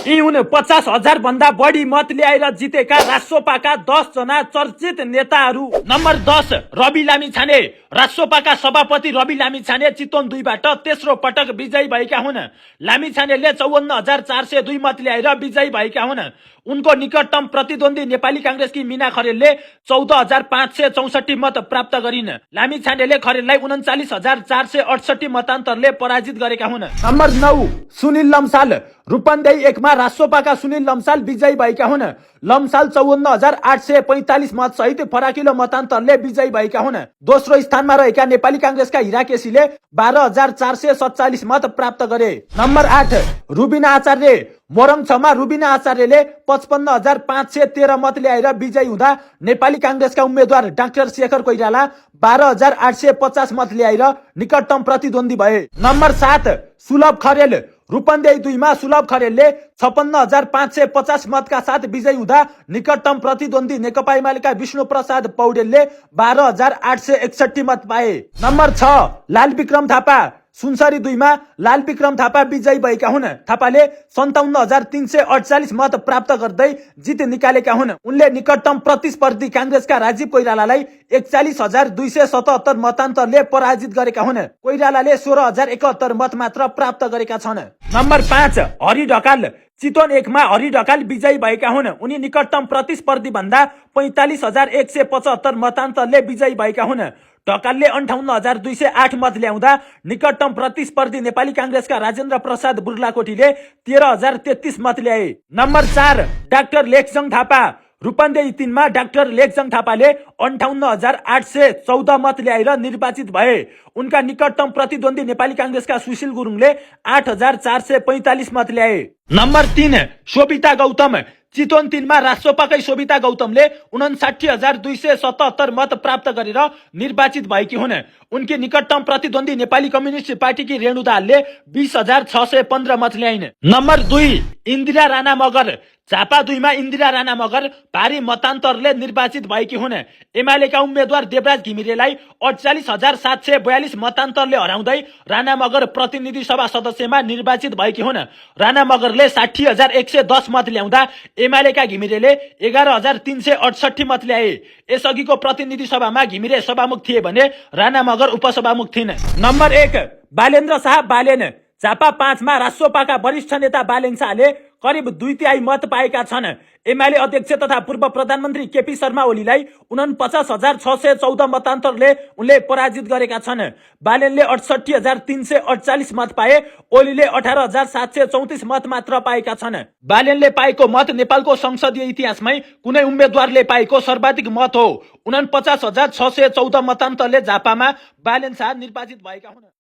यी हुन् 50,000 भन्दा बढी मत ल्याएर जितेका रासोपाका 10 जना चर्चित नेताहरू। नम्बर 10 रवि लामिछाने। रासोपाका सभापति रवि लामिछाने चितवन 2 बाट तेस्रो पटक विजयी भएका हुन्। लामिछानेले 54,402 मत ल्याएर विजयी भएका हुन्। उनको निकटतम प्रतिद्वन्दी नेपाली कांग्रेसकी मीना खरेलले 14,564 मत प्राप्त गरिन्। लामिछानेले खरेललाई 39,468 मतान्तरले पराजित गरेका हुन्। नम्बर 9 सुनिल लम्साल। रूपन्देही 1 मा रासोपाका सुनिल लम्साल विजयी भएका हुन्। लम्साल 54,845 मत सहित फराकिलो मतान्तरले विजयी भएका हुन्। दोस्रो स्थानमा रहेका नेपाली कांग्रेसका हिरा केसीले 12,447 मत प्राप्त गरे। नम्बर 8 रुबिना आचार्य। मोरङ 6 मा रुबिना आचार्यले 55,513 मत ल्याएर विजयी हुँदा नेपाली कांग्रेसका उम्मेद्वार डाक्टर शेखर कोइराला 12,850 मत ल्याएर निकटतम प्रतिद्वन्दी भए। नम्बर 7 सुलभ खरेल। रूपन्देही 2 मा सुलभ खरेलले 56,550 मतका साथ विजयी हुँदा निकटतम प्रतिद्वन्दी नेकपा एमालेका विष्णु प्रसाद पौडेलले 12,861 मत पाए। नम्बर 6 लाल विक्रम थापा। सुनसरी 2 मा लाल विक्रम थापा विजयी भएका हुन्। थापाले 57,348 मत प्राप्त गर्दै जित निकालेका हुन्। उनले निकटतम प्रतिस्पर्धी कांग्रेसका राजीव कोइरालालाई 41,277 मतान्तरले पराजित गरेका हुन्। कोइरालाले 16,071 मत मात्र प्राप्त गरेका छन्। नम्बर 5 हरि ढकाल। चितवन 1 मा हरि ढकाल विजयी भएका हुन्। उनी निकटतम प्रतिस्पर्धी भन्दा 45,175 मतान्तरले विजयी भएका हुन्। ढकालले 58,208 मत ल्याउँदा निकटतम प्रतिस्पर्धी नेपाली कांग्रेसका राजेन्द्र प्रसाद बुर्लाकोटीले 13,033 मत ल्याए। Number 4 doctor Lekhjang Thapa. रूपन्देही 3 मा डाक्टर लेखजङ थापाले 58,814 मत ल्याएर निर्वाचित भए। उनका निकटतम प्रतिद्वन्दी नेपाली कांग्रेसका सुशील गुरुङले 8,445 मत ल्याए। नम्बर 3 शोभिता गौतम। चितवन 3 मा रासोपाकै शोभिता गौतमले 59,277 मत प्राप्त गरेर निर्वाचित भएकी हुन्। उनकी निकटतम प्रतिद्वन्दी नेपाली कम्युनिस्ट पार्टीकी रेणु दाहालले 20,615 मत ल्याइन्। नम्बर 2 इन्दिरा राणा मगर। झापा 2 मा इन्दिरा राणा मगर भारी मतान्तरले निर्वाचित भएकी हुन्। एमालेका उम्मेद्वार देवराज घिमिरेलाई 48,742 मतान्तरले हराउँदै राणा मगर प्रतिनिधि सभा सदस्यमा निर्वाचित भएकी हुन्। राणा मगरले 60,110 मत ल्याउँदा एमालेका घिमिरेले 11,368 मत ल्याए। यसअघिको प्रतिनिधि सभामा घिमिरे सभामुख थिए भने राणा मगर उपसभामुख थिइन्। नम्बर 1 बालेन्द्र शाह बालेन। झापा 5 मा रासोपाका वरिष्ठ नेता बालेन शाहले करिब 2/3 मत पाएका छन्। एमाले अध्यक्ष तथा पूर्व प्रधानमन्त्री केपी शर्मा ओलीलाई 49,614 मतान्तरले उनले पराजित गरेका छन्। बालेनले 68,348 मत पाए। ओलीले 18,734 मत मात्र पाएका छन्। बालेनले पाएको मत नेपालको संसदीय इतिहासमै कुनै उम्मेद्वारले पाएको सर्वाधिक मत हो। 49,614 मतान्तरले झापामा बालेन शाह निर्वाचित भएका हुन्।